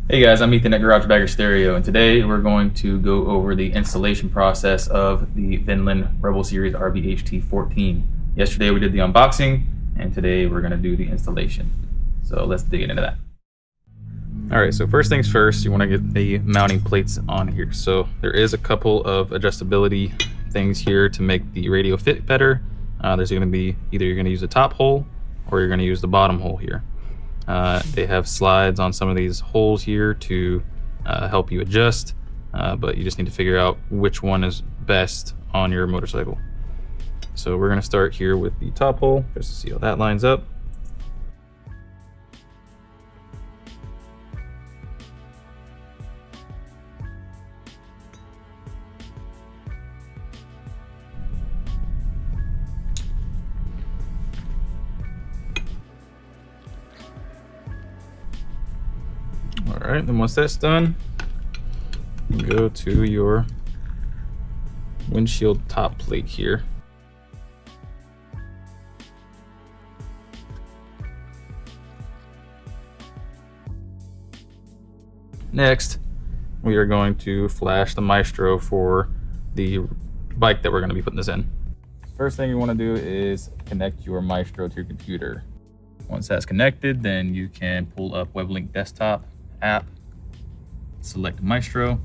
Hey guys, I'm Ethan at Garage Bagger Stereo, and today we're going to go over the installation process of the Vinland Rebel Series RBHT14. Yesterday we did the unboxing, and today we're going to do the installation. So let's dig into that. Alright, so first things first, you want to get the mounting plates on here. So there is a couple of adjustability things here to make the radio fit better. There's going to be either you're going to use the top hole or you're going to use the bottom hole here. They have slides on some of these holes here to help you adjust, but you just need to figure out which one is best on your motorcycle. So we're going to start here with the top hole just to see how that lines up. Alright, then once that's done, go to your windshield top plate here. Next, we are going to flash the Maestro for the bike that we're going to be putting this in. First thing you want to do is connect your Maestro to your computer. Once that's connected, then you can pull up WebLink Desktop app, select Maestro,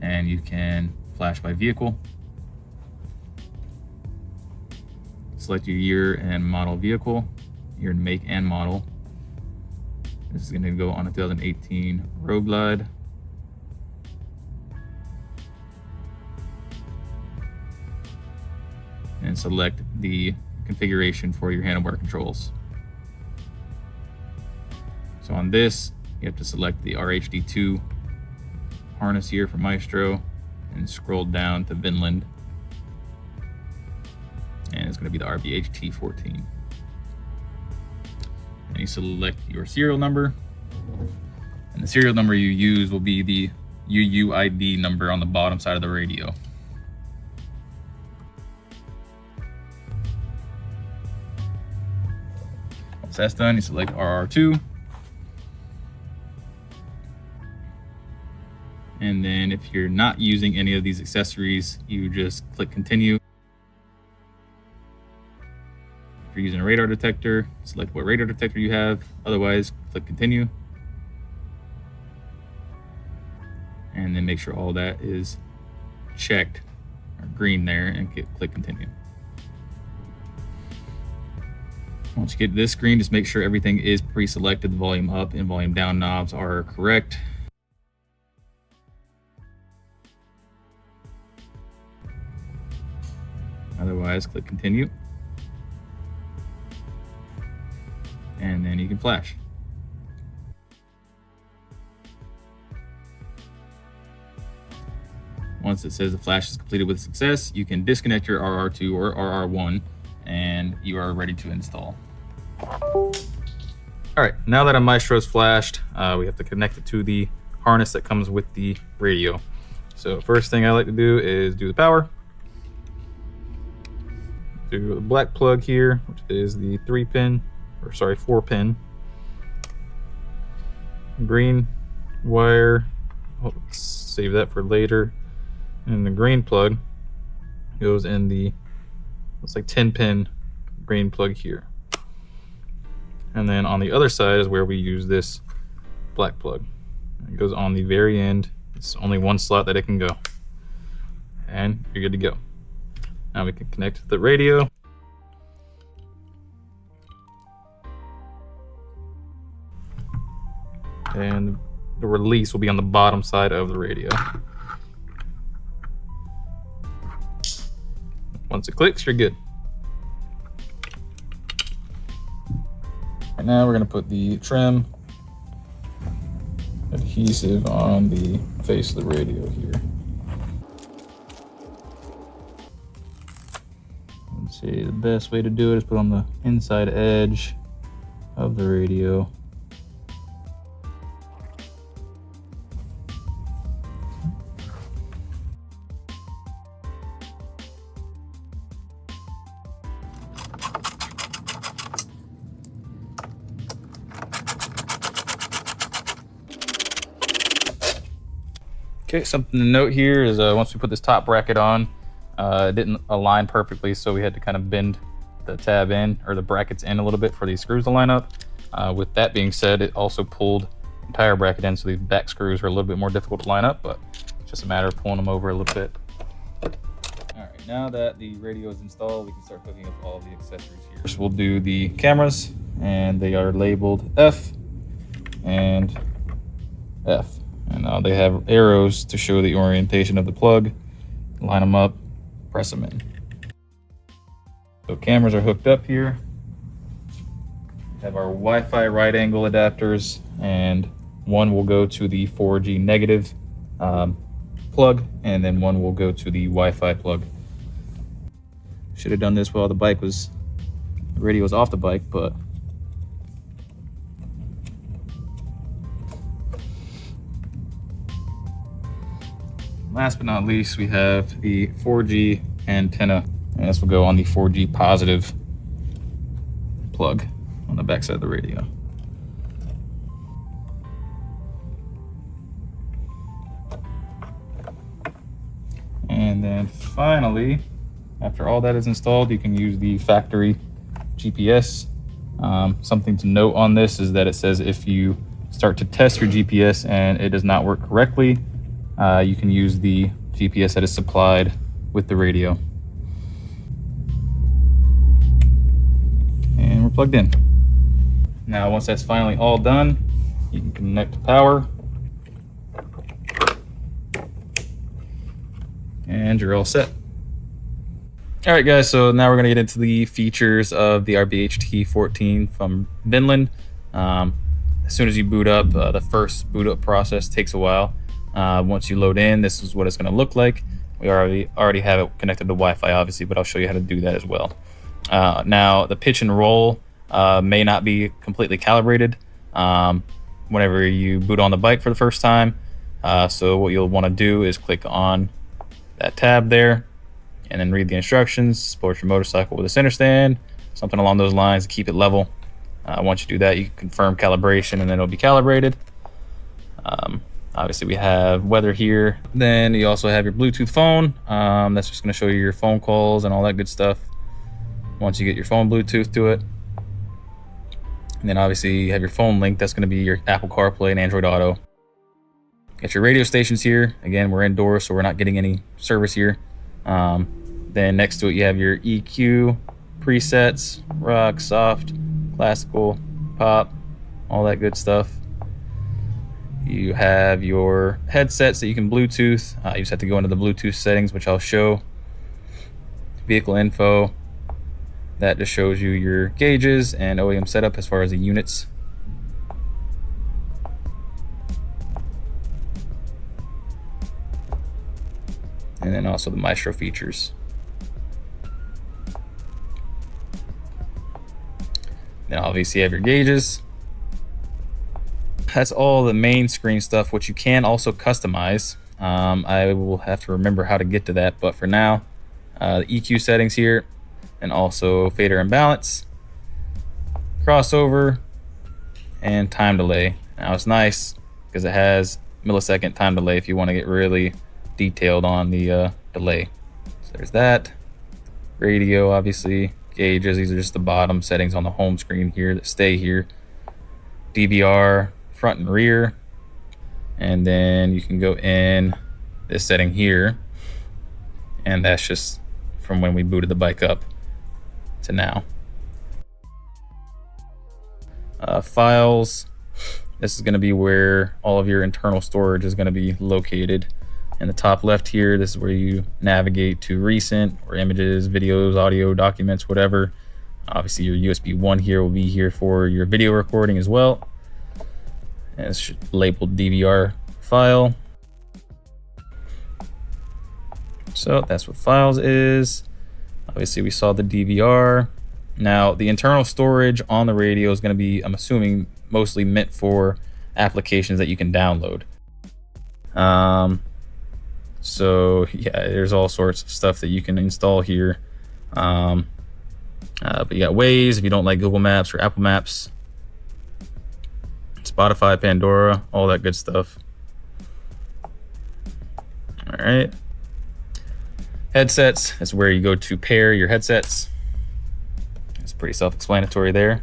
and you can flash by vehicle. Select your year and model vehicle, your make and model. This is going to go on a 2018 Road Glide. And select the configuration for your handlebar controls. So on this, you have to select the RHD2 harness here for Maestro and scroll down to Vinland. And it's going to be the RBHT14. And you select your serial number. And the serial number you use will be the UUID number on the bottom side of the radio. Once that's done, you select RR2. And then if you're not using any of these accessories, you just click continue. If you're using a radar detector, select what radar detector you have. Otherwise, click continue. And then make sure all that is checked or green there and click continue. Once you get this screen, just make sure everything is pre-selected. The volume up and volume down knobs are correct. Otherwise, click continue. And then you can flash. Once it says the flash is completed with success, you can disconnect your RR2 or RR1 and you are ready to install. All right, now that our Maestro is flashed, we have to connect it to the harness that comes with the radio. So first thing I like to do is do the power. Do the black plug here, which is the 4-pin. Green wire, let's save that for later. And the green plug goes in the, looks like 10-pin green plug here. And then on the other side is where we use this black plug. It goes on the very end. It's only one slot that it can go. And you're good to go. Now we can connect the radio. And the release will be on the bottom side of the radio. Once it clicks, you're good. Right now we're going to put the trim adhesive on the face of the radio here. Let's see, the best way to do it is put on the inside edge of the radio. Okay, something to note here is once we put this top bracket on, it didn't align perfectly, so we had to kind of bend the tab in, or the brackets in a little bit for these screws to line up. With that being said, it also pulled the entire bracket in, so these back screws are a little bit more difficult to line up, but it's just a matter of pulling them over a little bit. Alright, now that the radio is installed, we can start hooking up all the accessories here. First we'll do the cameras, and they are labeled F and F. And they have arrows to show the orientation of the plug. Line them up, press them in. So cameras are hooked up here. We have our Wi-Fi right angle adapters, and one will go to the 4G negative plug, and then one will go to the Wi-Fi plug. Should have done this while the radio was off the bike, but last but not least, we have the 4G antenna, and this will go on the 4G positive plug on the back side of the radio. And then finally, after all that is installed, you can use the factory GPS. Something to note on this is that it says if you start to test your GPS and it does not work correctly, you can use the GPS that is supplied with the radio. And we're plugged in. Now, once that's finally all done, you can connect to power. And you're all set. All right, guys, so now we're gonna get into the features of the RBHT14 from Vinland. As soon as you boot up, the first boot up process takes a while. Once you load in, this is what it's going to look like. We already have it connected to Wi-Fi, obviously, but I'll show you how to do that as well. Now, the pitch and roll may not be completely calibrated whenever you boot on the bike for the first time. So what you'll want to do is click on that tab there, and then read the instructions. Support your motorcycle with a center stand, something along those lines to keep it level. Once you do that, you can confirm calibration, and then it'll be calibrated. Obviously, we have weather here. Then you also have your Bluetooth phone. That's just going to show you your phone calls and all that good stuff once you get your phone Bluetooth to it. And then obviously you have your phone link. That's going to be your Apple CarPlay and Android Auto. Got your radio stations here. Again, we're indoors, so we're not getting any service here. Then next to it, you have your EQ presets, rock, soft, classical, pop, all that good stuff. You have your headsets that you can Bluetooth. You just have to go into the Bluetooth settings, which I'll show. Vehicle info. That just shows you your gauges and OEM setup as far as the units. And then also the Maestro features. Then obviously you have your gauges. That's all the main screen stuff, which you can also customize. I will have to remember how to get to that, but for now, the EQ settings here, and also fader and balance, crossover, and time delay. Now it's nice because it has millisecond time delay if you want to get really detailed on the delay. So there's that. Radio, obviously, gauges, these are just the bottom settings on the home screen here that stay here. DVR, front and rear, and then you can go in this setting here, and that's just from when we booted the bike up to now. Files, this is going to be where all of your internal storage is going to be located. In the top left here, this is where you navigate to recent or images, videos, audio, documents, whatever. Obviously your USB 1 here will be here for your video recording as well. And it's labeled DVR file. So that's what files is. Obviously we saw the DVR. Now the internal storage on the radio is going to be, I'm assuming, mostly meant for applications that you can download. So yeah, there's all sorts of stuff that you can install here. But you got Waze if you don't like Google Maps or Apple Maps. Spotify, Pandora, all that good stuff. All right. Headsets is where you go to pair your headsets. It's pretty self-explanatory there.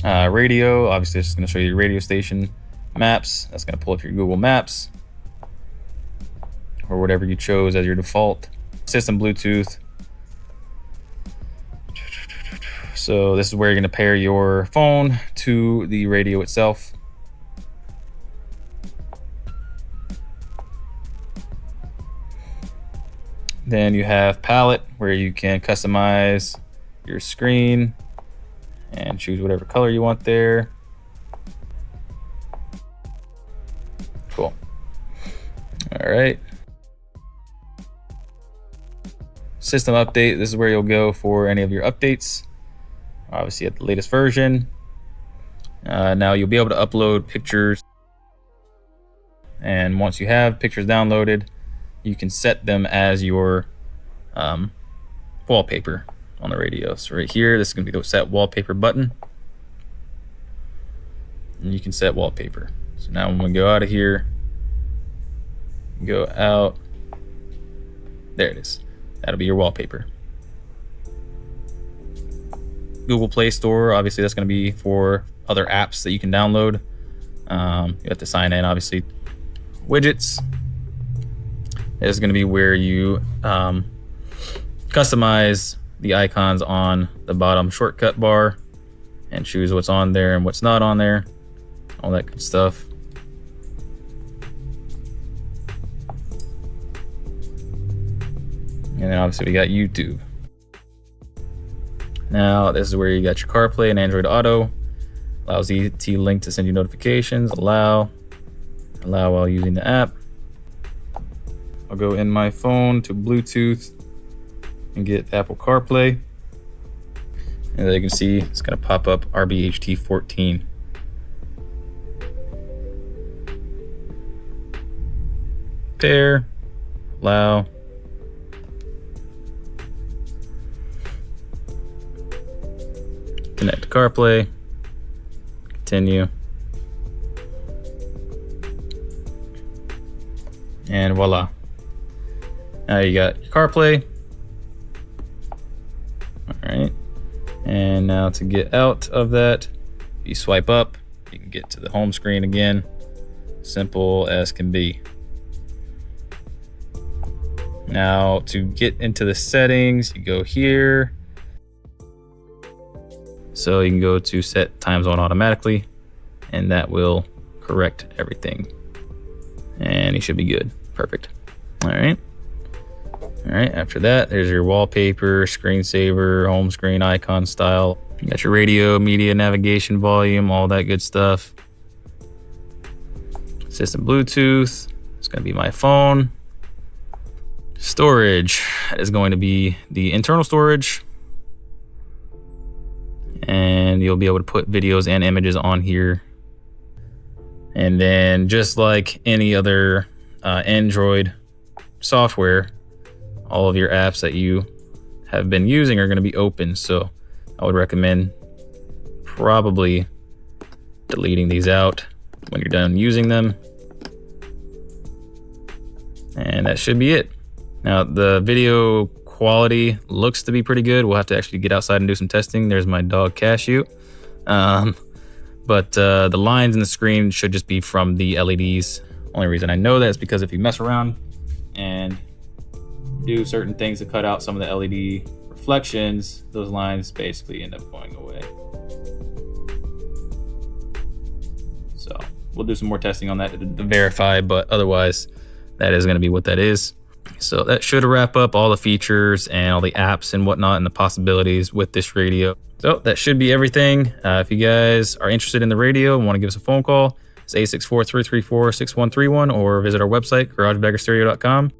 Radio, obviously it's just going to show you your radio station. Maps, that's going to pull up your Google Maps or whatever you chose as your default. System Bluetooth. So this is where you're going to pair your phone to the radio itself. Then you have palette, where you can customize your screen and choose whatever color you want there. Cool. All right. System update, this is where you'll go for any of your updates. Obviously at the latest version. Now you'll be able to upload pictures. And once you have pictures downloaded, you can set them as your wallpaper on the radio. So right here, this is going to be the set wallpaper button. And you can set wallpaper. So now when we go out of here, go out, there it is. That'll be your wallpaper. Google Play Store, obviously that's going to be for other apps that you can download. You have to sign in, obviously. Widgets is going to be where you customize the icons on the bottom shortcut bar and choose what's on there and what's not on there, all that good stuff. And then obviously we got YouTube. Now this is where you got your CarPlay and Android Auto. Allows ET-Link to send you notifications. Allow while using the app. I'll go in my phone to Bluetooth and get Apple CarPlay. And as you can see, it's gonna pop up RBHT14. Pair, allow. Connect to CarPlay, continue. And voila. Now you got your CarPlay. All right. And now to get out of that, you swipe up, you can get to the home screen again. Simple as can be. Now to get into the settings, you go here. So you can go to set time zone automatically, and that will correct everything. And you should be good. Perfect. All right. All right, after that, there's your wallpaper, screensaver, home screen, icon style. You got your radio, media, navigation, volume, all that good stuff. System Bluetooth, it's gonna be my phone. Storage is going to be the internal storage. And you'll be able to put videos and images on here. And then just like any other Android software, all of your apps that you have been using are going to be open. So I would recommend probably deleting these out when you're done using them. And that should be it. Now the video quality looks to be pretty good. We'll have to actually get outside and do some testing. There's my dog Cashew. But the lines in the screen should just be from the LEDs. Only reason I know that is because if you mess around and do certain things to cut out some of the LED reflections, those lines basically end up going away. So we'll do some more testing on that to verify, but otherwise that is going to be what that is. So that should wrap up all the features and all the apps and whatnot and the possibilities with this radio. So that should be everything. If you guys are interested in the radio and want to give us a phone call, it's 864-334-6131 or visit our website, garagebaggerstereo.com.